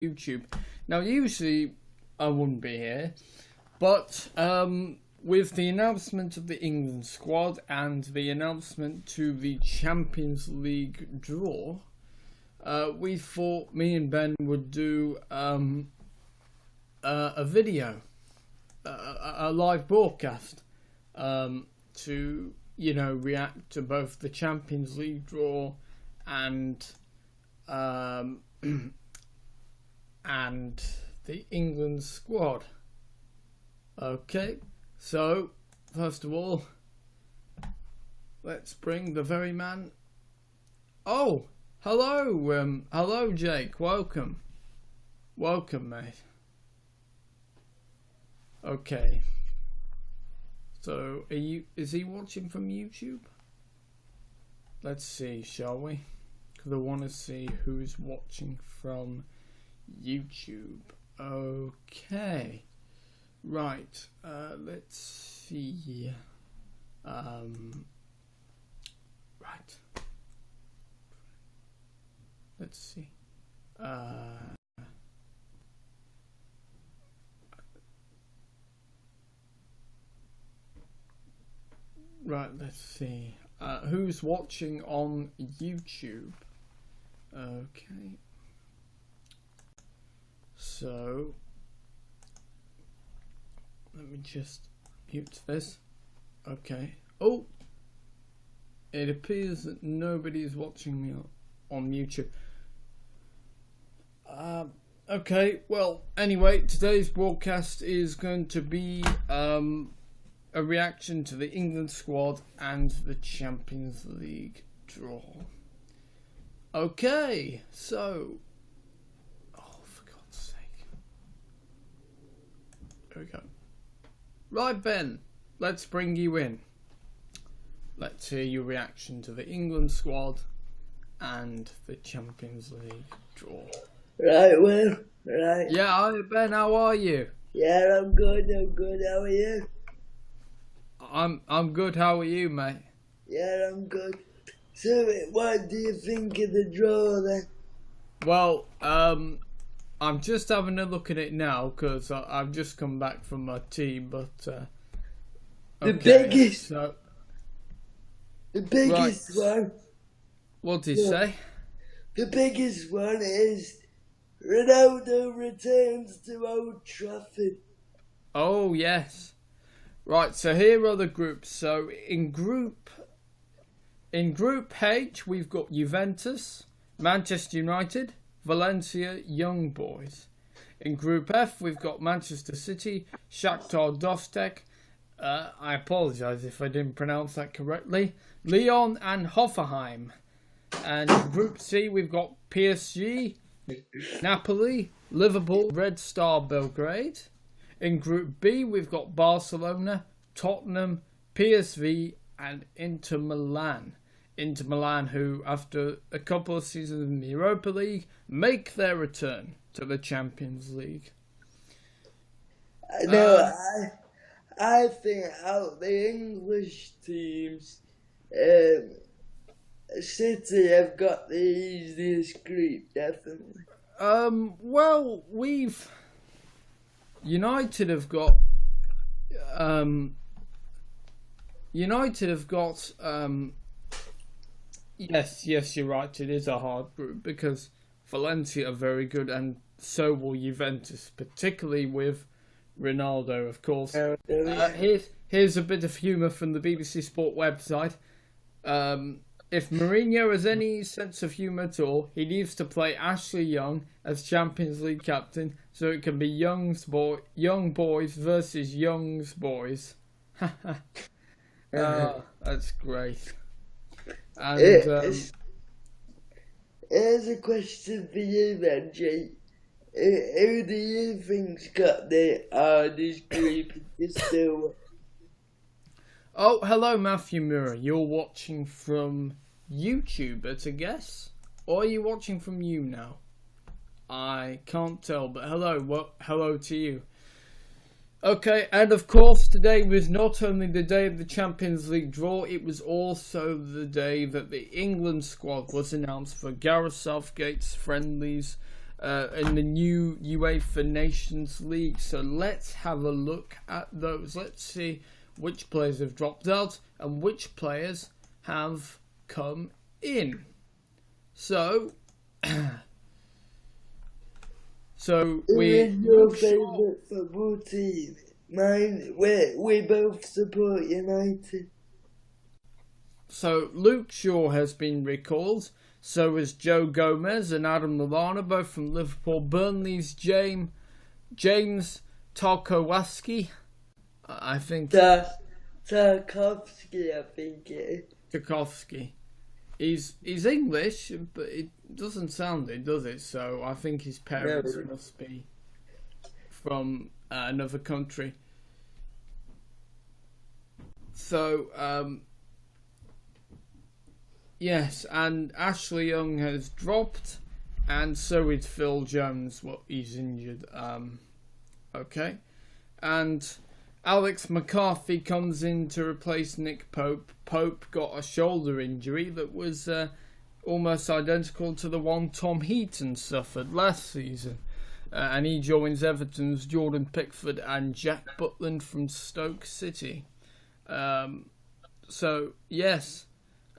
YouTube. Now, usually I wouldn't be here, but with the announcement of the England squad and the announcement to the Champions League draw, we thought me and Ben would do a video, a live broadcast, to react to both the Champions League draw and the England squad. Okay, so first of all, let's bring the very man. Oh, hello, Jake. Welcome, mate. Okay. So, is he watching from YouTube? Let's see, shall we? Because I want to see who's watching from YouTube. Okay. Right. Let's see. Right. Let's see. Right, let's see. Who's watching on YouTube? Okay. So, let me just mute this. Okay. Oh! It appears that nobody is watching me on YouTube. Okay, well, anyway, today's broadcast is going to be a reaction to the England squad and the Champions League draw. Okay, so... Oh, for God's sake. There we go. Right, Ben, let's bring you in. Let's hear your reaction to the England squad and the Champions League draw. Right, Will. Right. Yeah, hi, Ben, how are you? Yeah, I'm good. How are you? I'm good. How are you, mate? Yeah, I'm good. So, what do you think of the draw then? Well, I'm just having a look at it now because I've just come back from my tea. But the biggest one. What did you say? The biggest one is Ronaldo returns to Old Trafford. Oh yes. Right, so here are the groups. So in Group H, we've got Juventus, Manchester United, Valencia, Young Boys. In Group F, we've got Manchester City, Shakhtar Donetsk. I apologise if I didn't pronounce that correctly. Lyon and Hoffenheim. And in Group C, we've got PSG, Napoli, Liverpool, Red Star Belgrade. In Group B, we've got Barcelona, Tottenham, PSV, and Inter Milan. Inter Milan, who, after a couple of seasons in the Europa League, make their return to the Champions League. No, I think out the English teams, City have got the easiest group, definitely. Well, United have got yes, you're right, it is a hard group because Valencia are very good and so will Juventus, particularly with Ronaldo, of course. Here's a bit of humour from the BBC Sport website. If Mourinho has any sense of humour at all, he needs to play Ashley Young as Champions League captain, so it can be young boys versus young boys. That's great. And here's a question for you then, Jake. Who do you think's got the hardest group still? Oh, hello, Matthew Mirror. You're watching from YouTube, it's a guess? Or are you watching from YouNow? I can't tell, but hello to you. Okay, and of course today was not only the day of the Champions League draw, it was also the day that the England squad was announced for Gareth Southgate's friendlies in the new UEFA Nations League. So let's have a look at those. Let's see which players have dropped out and which players have come in. So, Who is your favourite football team? Mine, we both support United. So Luke Shaw has been recalled. So is Joe Gomez and Adam Lallana, both from Liverpool. Burnley's James Tarkowski, I think. Tarkovsky, I think it is. Tarkowski. He's English, but it doesn't sound it, does it? So I think his parents must be from another country. So, yes, and Ashley Young has dropped, and so is Phil Jones. Well, he's injured. Okay, and Alex McCarthy comes in to replace Nick Pope. Pope got a shoulder injury that was almost identical to the one Tom Heaton suffered last season. And he joins Everton's Jordan Pickford and Jack Butland from Stoke City. So, yes.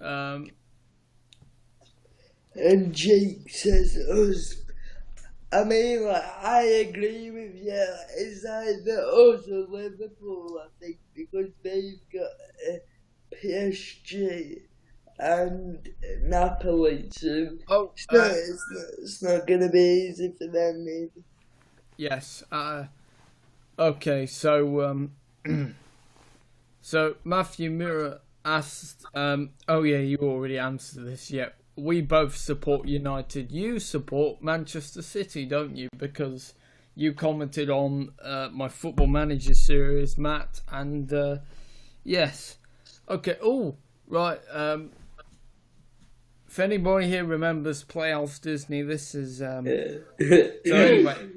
And Jake says us. I mean, like, I agree with you. It's either us or Liverpool, I think, because they've got PSG and Napoli too. Oh, it's not going to be easy for them either. Yes. Okay, so so Matthew Mirror asked, oh yeah, you already answered this, yeah. We both support United. You support Manchester City, don't you? Because you commented on my Football Manager series, Matt, and yes. Okay, oh, right. If anybody here remembers Playhouse Disney, this is... So anyway,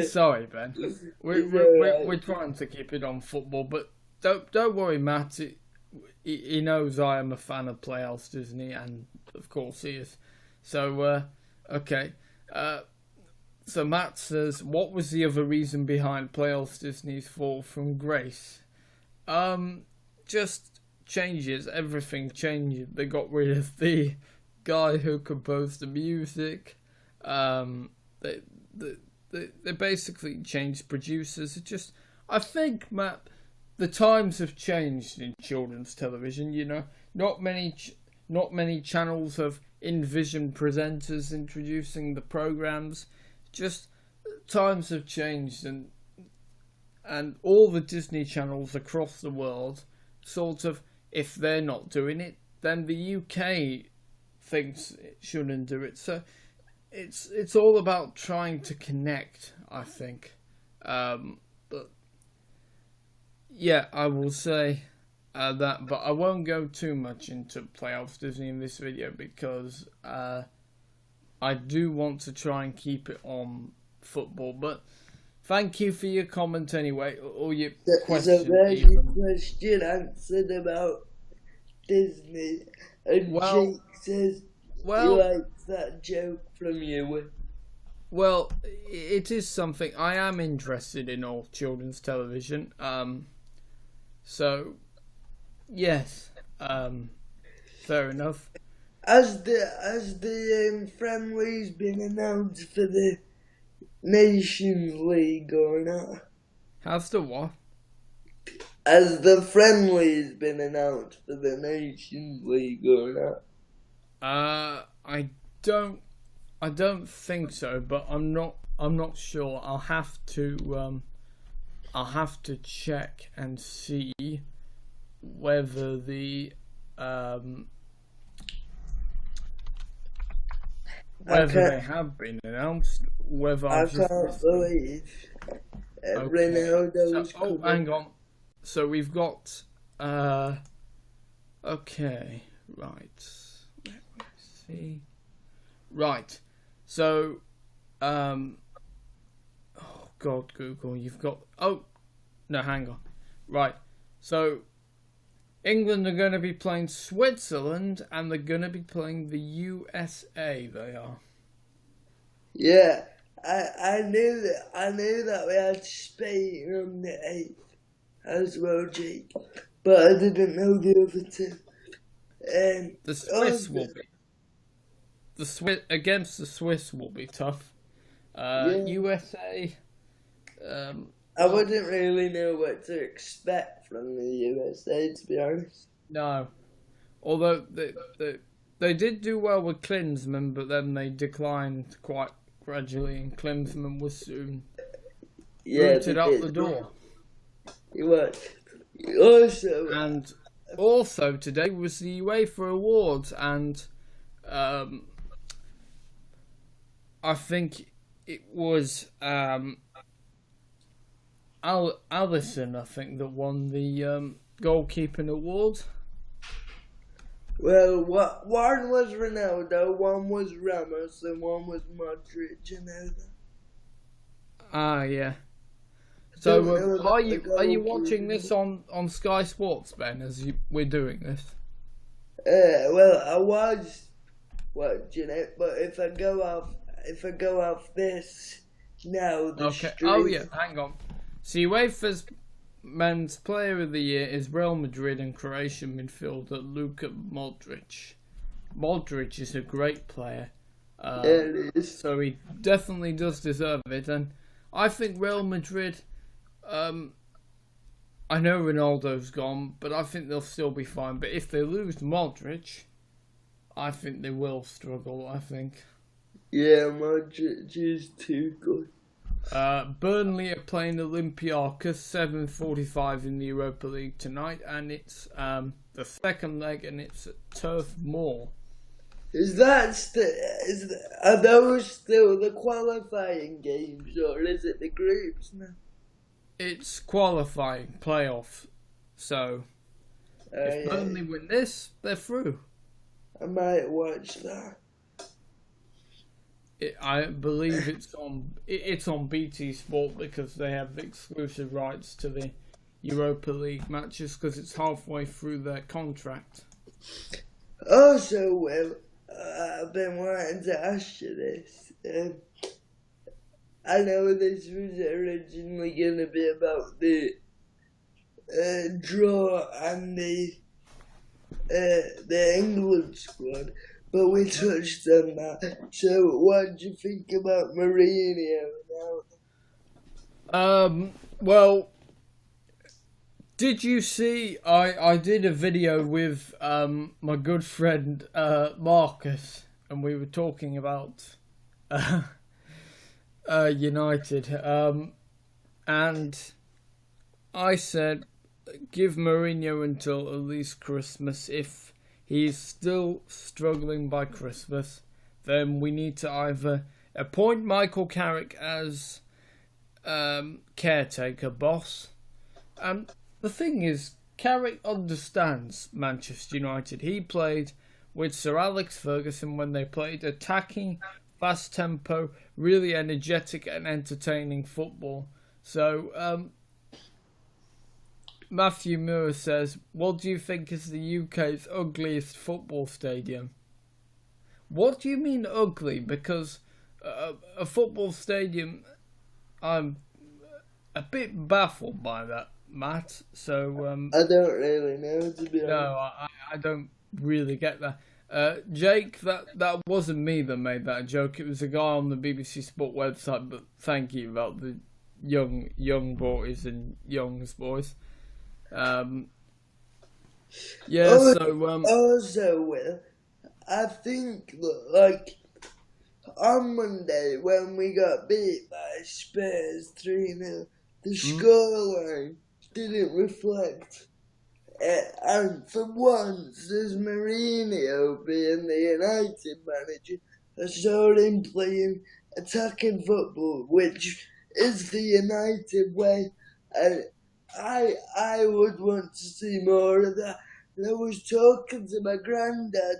sorry, Ben. We're trying to keep it on football, but don't worry, Matt. He knows I am a fan of Playhouse Disney, and of course he is. So, okay. So Matt says, what was the other reason behind Playhouse Disney's fall from grace? Just changes. Everything changed. They got rid of the guy who composed the music. They basically changed producers. I think, Matt, the times have changed in children's television. You know, not many channels have in-vision presenters introducing the programs. Just times have changed, and all the Disney channels across the world sort of, if they're not doing it, then the UK thinks it shouldn't do it. So it's all about trying to connect, I think. But yeah, I will say that, but I won't go too much into Playhouse Disney in this video because I do want to try and keep it on football. But thank you for your comment anyway, or your question. So there's your question answered about Disney, and Jake says he likes that joke from you. Well, it is something I am interested in, all children's television. So yes, fair enough. Has the friendly's been announced for the Nations League or not? Has the what? Has the friendly's been announced for the Nations League or not? I don't think so, but I'm not sure. I'll have to check and see whether the whether they have been announced. Whether I can't believe Ronaldo's coming. Hang on. So we've got okay, right. Let me see. Right. So oh God, Google, you've got no, hang on. Right. So England are going to be playing Switzerland and they're going to be playing the USA, they are. Yeah, I knew that we had Spain on the 8th as well, Jake, but I didn't know the other two. The Oh, Swiss will be against the Swiss will be tough. yeah, USA. I Well, wouldn't really know what to expect from the USA, to be honest. no. Although they did do well with Klinsmann, but then they declined quite gradually, and Klinsmann was soon Yeah, they booted out the did. door. He was. Also, And also today was the UEFA Awards, and I think it was Allison, I think, that won the goalkeeping award. well, one was Ronaldo, one was Ramos, and one was Modric, you know that. Ah, yeah. Don't So, know are about the you watching goalkeeper. this on Sky Sports, Ben? We're doing this. Well, I was watching it, but if I go off this now, the Okay. Oh stream. yeah. Hang on. So UEFA's Men's Player of the Year is Real Madrid and Croatian midfielder Luka Modric. Modric is a great player, Yeah, it is. so he definitely does deserve it. And I think Real Madrid. I know Ronaldo's gone, but I think they'll still be fine. But if they lose Modric, I think they will struggle. I think. Yeah, Modric is too good. Burnley are playing Olympiacos 7:45 in the Europa League tonight, and it's the second leg, and it's at Turf Moor. Are those still the qualifying games, or is it the groups now? It's qualifying playoff, so if Yeah, Burnley win this, they're through. I might watch that. I believe it's on BT Sport because they have exclusive rights to the Europa League matches because it's halfway through their contract. Also, well, I've been wanting to ask you this. I know this was originally going to be about the draw and the England squad, but we touched on that. So, what do you think about Mourinho now? Well, did you see? I did a video with my good friend Marcus, and we were talking about United, and I said, give Mourinho until at least Christmas. If he's still struggling by Christmas, then we need to either appoint Michael Carrick as caretaker boss. And the thing is, Carrick understands Manchester United. He played with Sir Alex Ferguson when they played attacking, fast tempo, really energetic and entertaining football. So, Matthew Moore says, what do you think is the UK's ugliest football stadium? What do you mean ugly? Because a football stadium, I'm a bit baffled by that, Matt. So, I don't really know, to be honest. no, I don't really get that. Jake, that wasn't me that made that joke. It was a guy on the BBC Sport website, but thank you about the young boys and youngs boys. Also, Will, I think that, like, on Monday when we got beat by Spurs 3-0, the scoreline didn't reflect it. And for once, as Mourinho being the United manager, I saw him playing attacking football, which is the United way. And I would want to see more of that. And I was talking to my granddad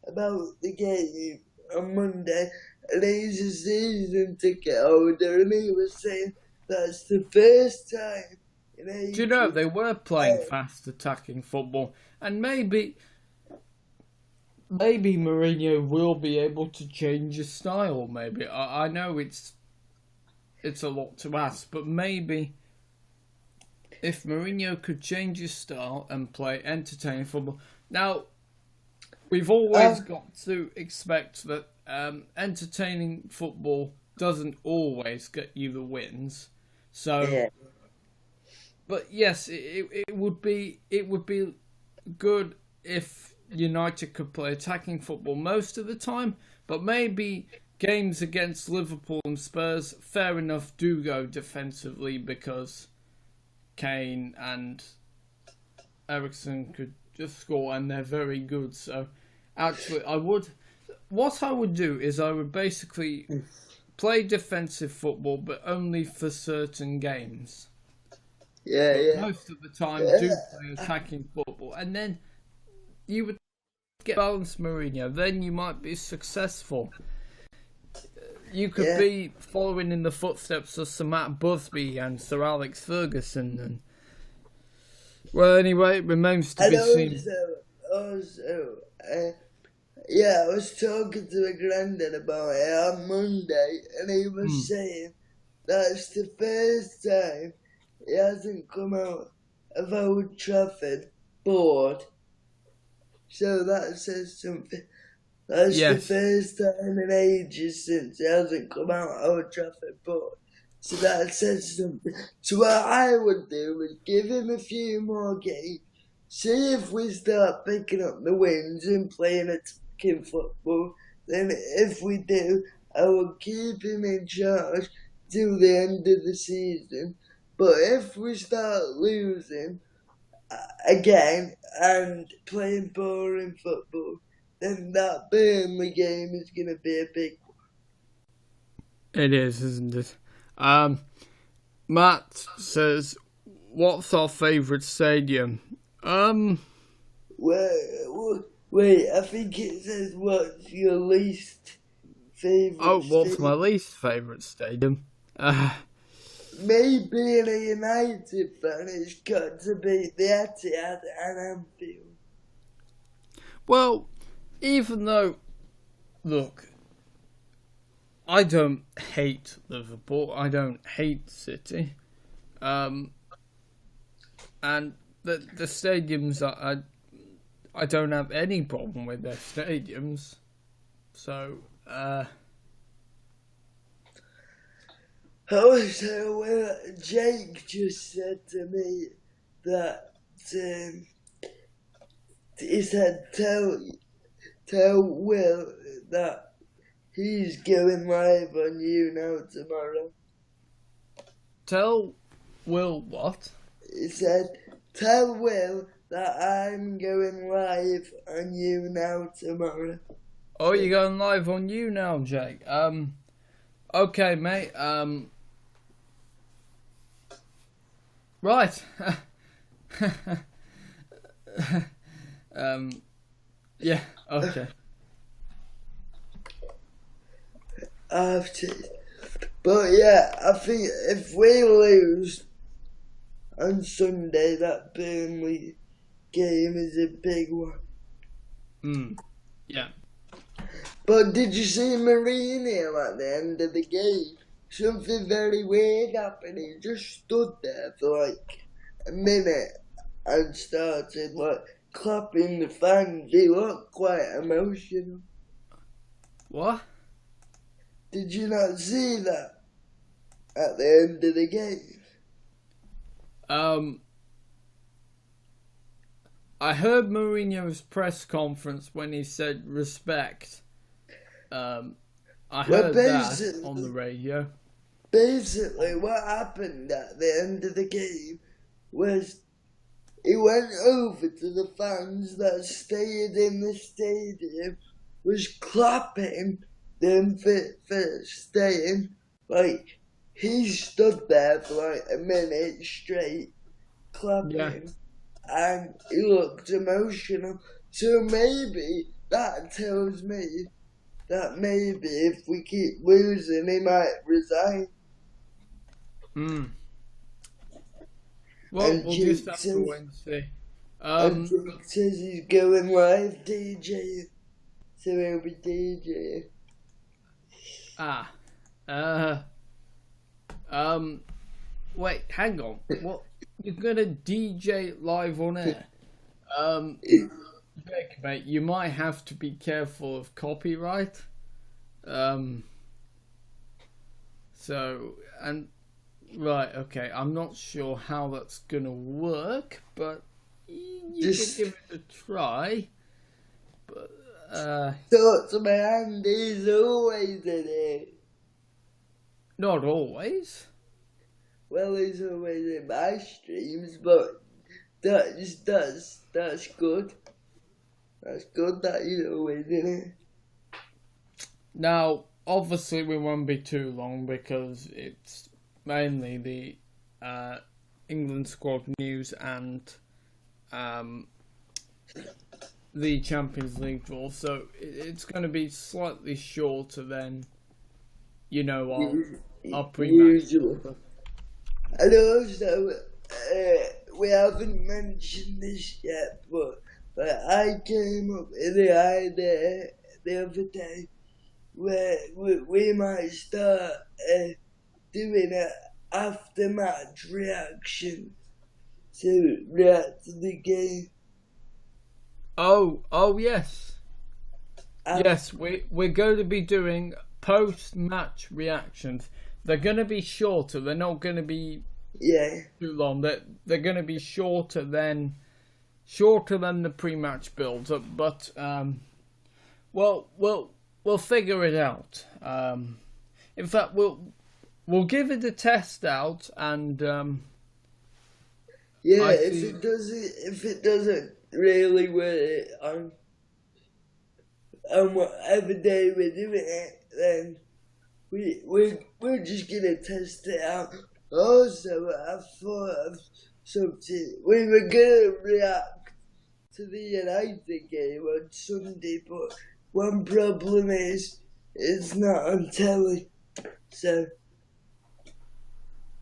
about the game on Monday, and he's a season ticket holder, and he was saying that's the first time in ages. Do you know, they were playing fast attacking football, and maybe maybe Mourinho will be able to change his style. Maybe I know it's a lot to ask, but maybe if Mourinho could change his style and play entertaining football. Now, we've always got to expect that entertaining football doesn't always get you the wins. So, Yeah. but yes, it would be good if United could play attacking football most of the time, but maybe games against Liverpool and Spurs, fair enough, do go defensively because Kane and Eriksen could just score and they're very good. So actually, what I would do is I would basically play defensive football, but only for certain games. Yeah, But yeah. most of the time, do play attacking football, and then you would get balanced Mourinho. Then you might be successful. You could be following in the footsteps of Sir Matt Busby and Sir Alex Ferguson. And well, anyway, it remains to be seen. Also, I was talking to a granddad about it on Monday, and he was saying that's the first time he hasn't come out of Old Trafford bored. So that says something. That's the first time in ages since he hasn't come out of Old Trafford bored. So that says something. So what I would do is give him a few more games, see if we start picking up the wins and playing attacking football. Then if we do, I will keep him in charge till the end of the season. But if we start losing again and playing boring football, then that Burnley game is going to be a big one. It is, isn't it? Matt says, what's our favourite stadium? Wait, I think it says what's your least favourite what's my least favourite stadium? Me being a United fan, it's got to be the Etihad and Anfield. Well, even though, look, I don't hate Liverpool, I don't hate City, and the stadiums, I don't have any problem with their stadiums, so, Also, Jake just said to me that he said tell Will that he's going live on YouNow tomorrow. Tell Will what? He said tell Will that I'm going live on YouNow tomorrow. Oh, you're going live on YouNow, Jake. Okay, mate. Right. Yeah, okay. But yeah, I think if we lose on Sunday, that Burnley game is a big one. Yeah. But did you see Mourinho at the end of the game? Something very weird happened. He just stood there for like a minute and started like clapping the fans. He looked quite emotional. What? Did you not see that at the end of the game? I heard Mourinho's press conference when he said respect. I heard that on the radio. Basically, what happened at the end of the game was he went over to the fans that stayed in the stadium, was clapping them for staying. Like, he stood there for like a minute straight, clapping, and he looked emotional. So maybe that tells me that maybe if we keep losing, he might resign. Well, we'll just have to wait and see. And Jake says he's going live, DJ. So he'll be DJing. Wait, hang on. What? You're gonna DJ live on air? Jake, mate, you might have to be careful of copyright. Right, okay. I'm not sure how that's gonna work, but you can give it a try. But Talk to my hand, he's always in it. not always. Well, he's always in my streams, but that's good. That's good that he's always in it. Now, obviously, we won't be too long because it's mainly the England squad news and the Champions League draw. So it's going to be slightly shorter than, our pre-match. And also, we haven't mentioned this yet, but I came up with the idea the other day where we might start doing an after-match reaction to react to the game. Oh yes. Yes, we're going to be doing post-match reactions. They're going to be shorter. They're not going to be too long. They're going to be shorter than the pre-match builds. But we'll figure it out. In fact, we'll give it a test out, and if it doesn't really work on whatever day we're doing it, then we're just gonna test it out. Also, I thought of something. We were gonna react to the United game on Sunday, but one problem is it's not on telly. So,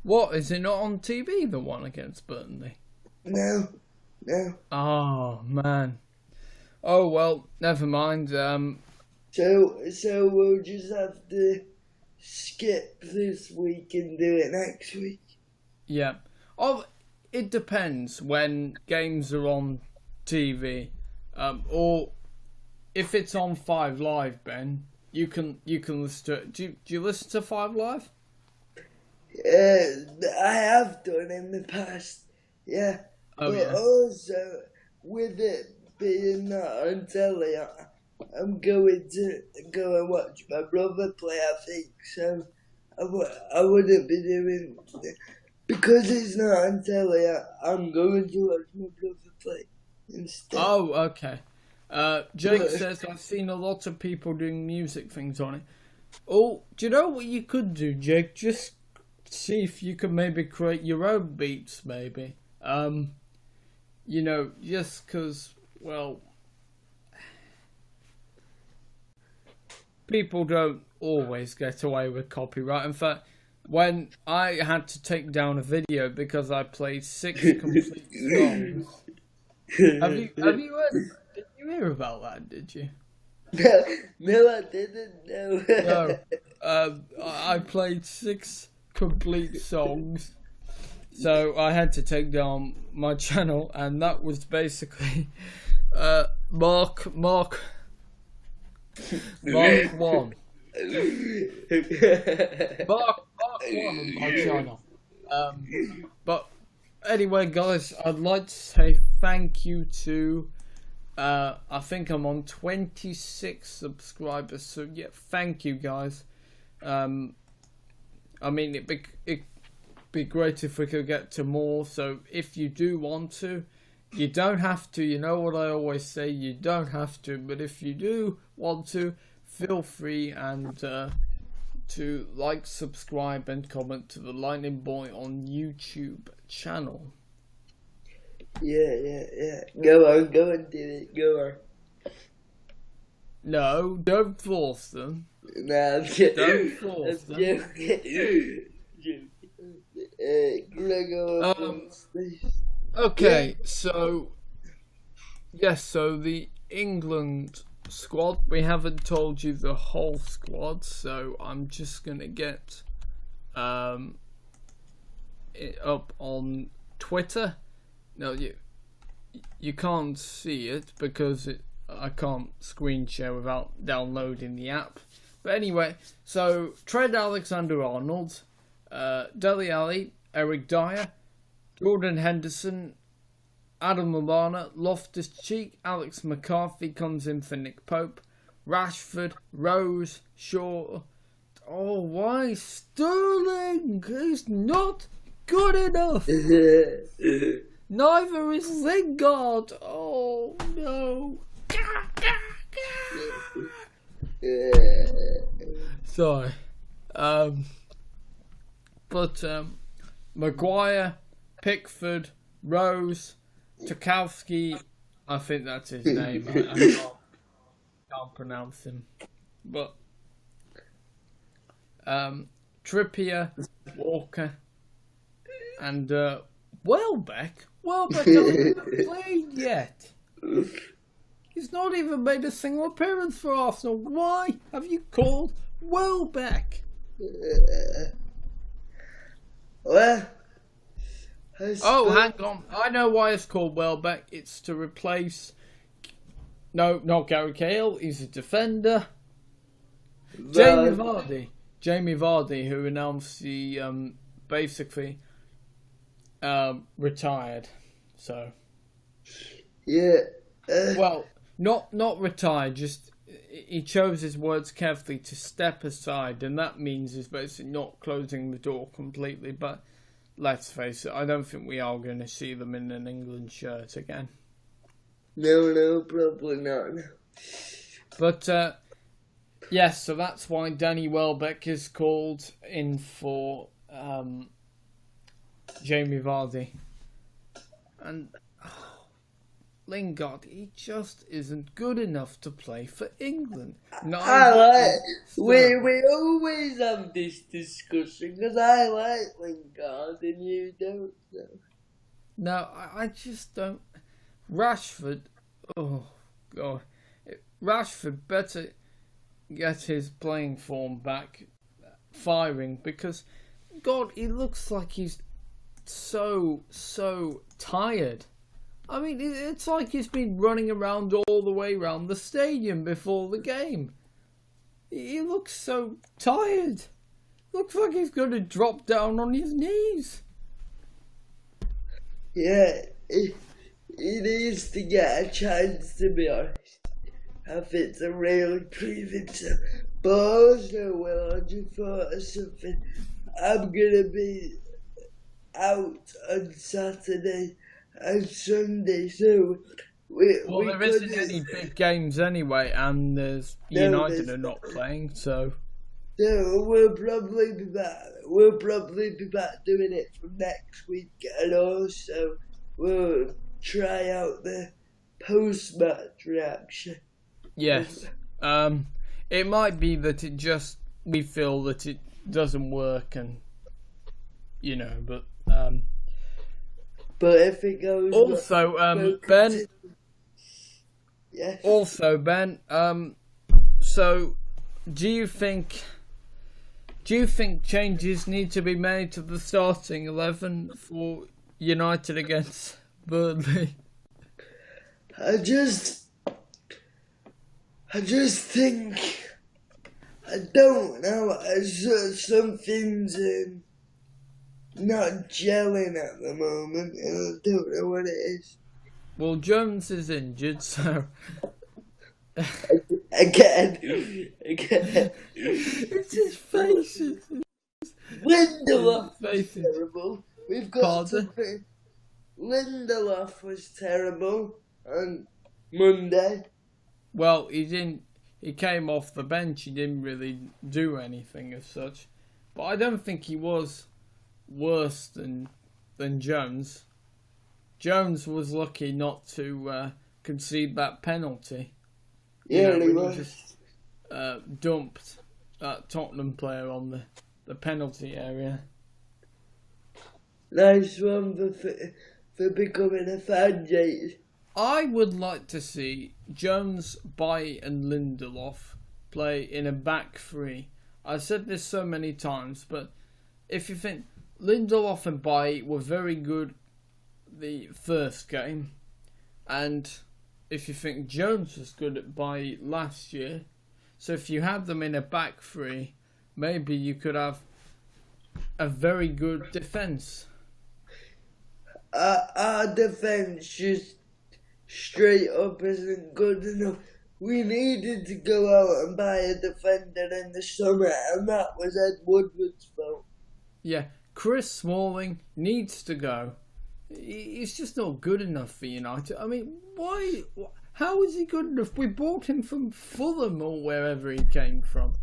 what, is it not on TV? The one against Burnley? No. Oh man. Oh well, never mind. So we'll just have to skip this week and do it next week. Yeah. It depends when games are on TV, or if it's on 5 Live, Ben. You can listen to it. Do you listen to 5 Live? I have done in the past. Yeah. Oh, but yeah. also, with it being not on telly, I'm going to go and watch my brother play, I think. So I wouldn't be doing... Because it's not on telly, I'm going to watch my brother play instead. Oh, okay. Jake says, I've seen a lot of people doing music things on it. Oh, do you know what you could do, Jake? Just see if you could maybe create your own beats, maybe. Just because, well, people don't always get away with copyright. In fact, when I had to take down a video because I played 6 complete songs. Have you heard? Did you hear about that? Did you? No, I didn't. No. No. I played 6 complete songs, so I had to take down my channel, and that was basically Mark 1. Mark 1 on my channel. But anyway, guys, I'd like to say thank you to I think I'm on 26 subscribers, so yeah, thank you guys. I mean, it'd be great if we could get to more, so if you do want to, you don't have to, you know what I always say, you don't have to, but if you do want to, feel free and to like, subscribe and comment to the Lightning Boy on YouTube channel. Yeah. Go on, do it, go on. No, don't force them. Nah, I'm kidding. Don't force them. I'm Okay, so yes, so the England squad. We haven't told you the whole squad, so I'm just gonna get it up on Twitter. No, you can't see it because I can't screen share without downloading the app. But anyway, so Trent Alexander-Arnold, Dele Alli, Eric Dyer, Jordan Henderson, Adam Lallana, Loftus-Cheek, Alex McCarthy comes in for Nick Pope, Rashford, Rose, Shaw. Oh, why Sterling? He's not good enough. Neither is Lingard. Oh no. Sorry. But Maguire, Pickford, Rose, Tarkowski, I think that's his name. I can't pronounce him. But Trippier, Walker, and Welbeck. Welbeck hasn't played yet. He's not even made a single appearance for Arsenal. Why have you called Welbeck? Well, hang on. I know why it's called Welbeck. It's to replace... No, not Gary Cahill. He's a defender. Jamie Vardy, who announced he basically retired. So... Yeah. Well, not retired, just he chose his words carefully to step aside, and that means he's basically not closing the door completely, but let's face it, I don't think we are going to see them in an England shirt again. No, probably not. But, yes, so that's why Danny Welbeck is called in for Jamie Vardy. And... Lingard, he just isn't good enough to play for England. We always have this discussion because I like Lingard and you don't know. No, I just don't. Rashford, oh God, Rashford better get his playing form back firing because, God, he looks like he's so tired. I mean, it's like he's been running around all the way around the stadium before the game. He looks so tired. Looks like he's going to drop down on his knees. Yeah, he needs to get a chance, to be honest. I think to really prove himself. But also, well, I just thought of something. I'm going to be out on Saturday and Sunday, so there isn't any big games anyway, and United are not playing, so we'll probably be back. We'll probably be back doing it from next week, and also we'll try out the post-match reaction. Yes, it might be that we feel that it doesn't work, and but. But if it goes... Also, Ben... Yes. Also, Ben, so do you think changes need to be made to the starting 11 for United against Burnley? I just think... I don't know. Something's... not gelling at the moment, and I don't know what it is. Well, Jones is injured, so... Again. It's his face. Lindelof was terrible. We've got something. Lindelof was terrible on Monday. Well, he came off the bench. He didn't really do anything as such. But I don't think he was worse than Jones. Jones was lucky not to concede that penalty. Yeah, he was. Just dumped that Tottenham player on the penalty area. Nice one for becoming a fan, Jake. I would like to see Jones, Bailly and Lindelof play in a back three. I've said this so many times, but if you think Lindelof and Bailly were very good the first game, and if you think Jones was good at Bailly last year, so if you have them in a back three, maybe you could have a very good defence. Our defence just straight up isn't good enough. We needed to go out and buy a defender in the summer, and that was Ed Woodward's fault. Yeah, Chris Smalling needs to go. He's just not good enough for United. I mean, why? How is he good enough? We bought him from Fulham or wherever he came from.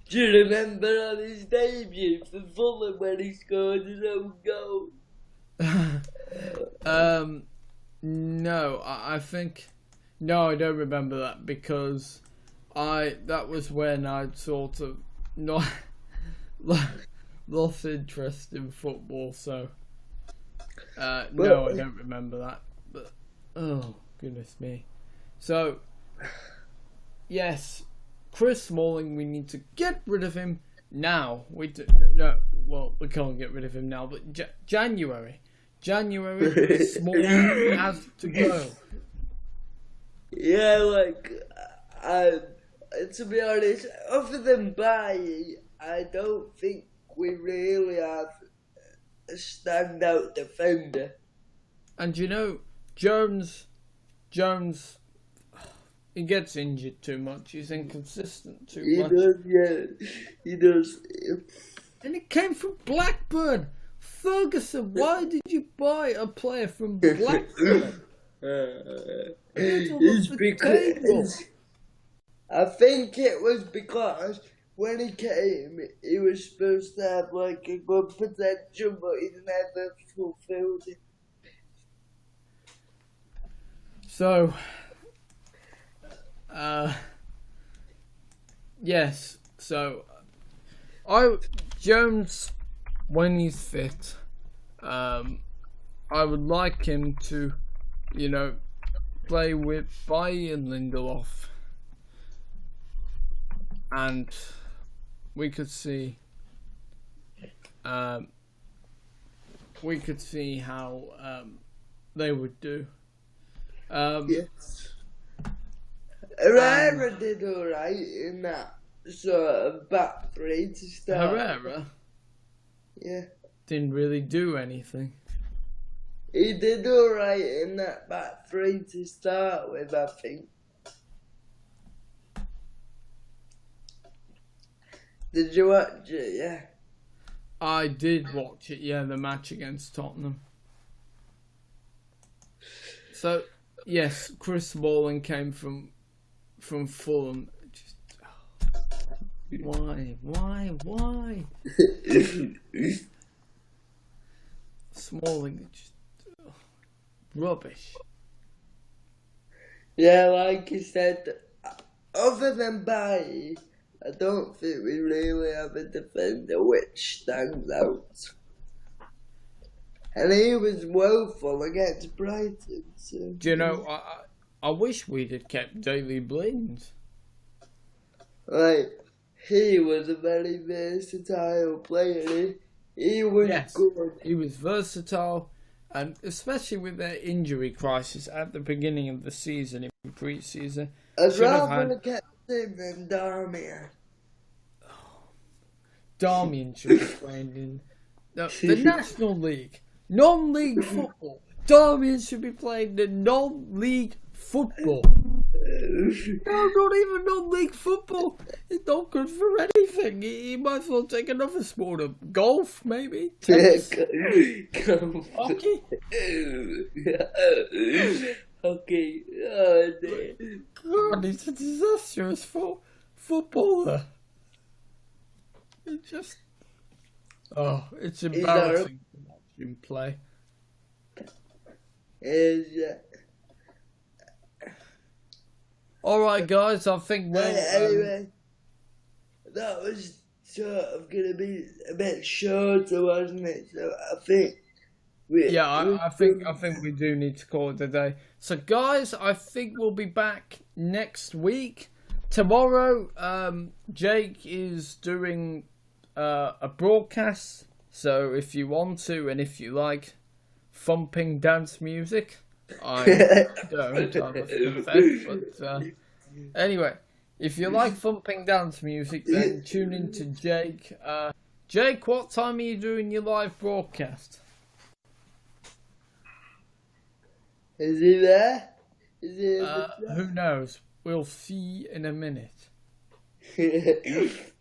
Do you remember on his debut for Fulham when he scored his own goal? No, I think... No, I don't remember that because that was when I'd sort of not lost interest in football, so... no, I don't remember that. But, oh, goodness me. So, yes... Chris Smalling, we need to get rid of him now. We can't get rid of him now, but January, Smalling has to go. Yeah, to be honest, other than Bailly, I don't think we really have a standout defender. And Jones. He gets injured too much. He's inconsistent too much. He does. And it came from Blackburn. Ferguson, why did you buy a player from Blackburn? It's because... I think it was because when he came, he was supposed to have a good potential, but he never fulfilled it. So... yes, so Jones, when he's fit, I would like him to, play with Bailly and Lindelof, and we could see how they would do. Yes. Herrera did alright in that sort of back three to start. Herrera? Yeah. Didn't really do anything. He did alright in that back three to start with, I think. Did you watch it? Yeah. I did watch it, yeah, the match against Tottenham. So, yes, Chris Smalling came from Fulham. Just why? Smalling, just rubbish. Yeah, like you said, other than Bailly, I don't think we really have a defender which stands out. And he was woeful against Brighton. So. Do you know, I wish we'd have kept Daley Blind. He was a very versatile player. He was good. He was versatile, and especially with their injury crisis at the beginning of the season, in pre-season. I'd rather have kept him than Darmian. Darmian should be playing in the National League. Non-league football. Darmian should be playing the non-league football. No, not even non-league football. He's not good for anything. He might as well take another sport of golf, maybe. Tennis. Golf. Hockey. Hockey. Oh, dear. God, he's a disastrous footballer. It's embarrassing to watch him play. Alright guys, I think anyway, that was sort of going to be a bit shorter, wasn't it? So I think I think we do need to call it a day. So guys, I think we'll be back next week. Tomorrow, Jake is doing a broadcast. So if you want to, and if you like thumping dance music, I don't, I must confess. But anyway, if you like thumping dance music, then tune in to Jake. Jake, what time are you doing your live broadcast? Is he there? Is he who knows? We'll see in a minute.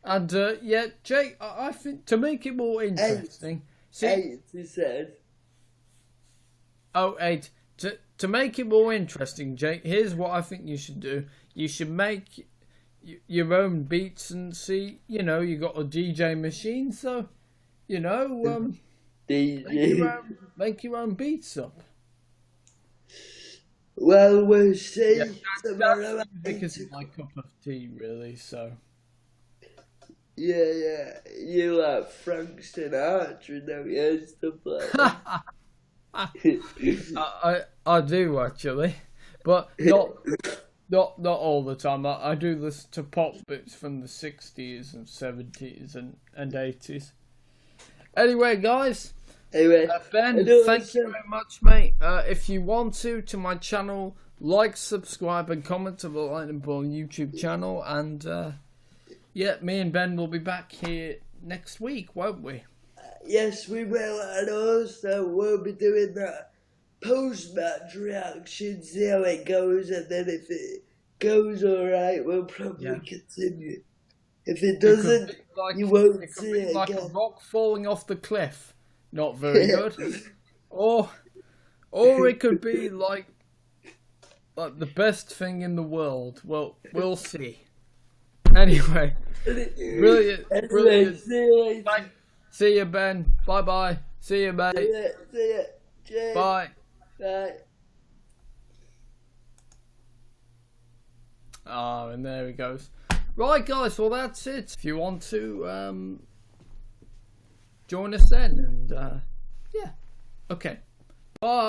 And yeah, Jake, I think to make it more interesting, eight, he said. Oh, 8. To make it more interesting, Jake, here's what I think you should do. You should make your own beats and see. You know, you got a DJ machine, so you know, make your own beats up. Well, we'll see. Yeah, because it's my cup of tea, really. So. Yeah, you like Frank Sinatra, don't you, and stuff like that. I do actually, but not all the time. I do listen to pop bits from the 60s and 70s and 80s. Anyway, guys. Anyway, Ben, thank you very much, mate. If you want to my channel, like, subscribe, and comment to the Lightning Ball YouTube channel. And yeah, me and Ben will be back here next week, won't we? Yes, we will. And also, we'll be doing that post-match reaction, see how it goes. And then if it goes alright, we'll probably continue. If it doesn't, you won't see it like again. A rock falling off the cliff. Not very good. or it could be like the best thing in the world. Well, we'll see. Anyway, brilliant. See you later. See you, Ben. Bye. See you, mate. See ya. Cheers. Bye. Bye. Oh, and there he goes. Right, guys. Well, that's it. If you want to join us then, and yeah, okay. Bye.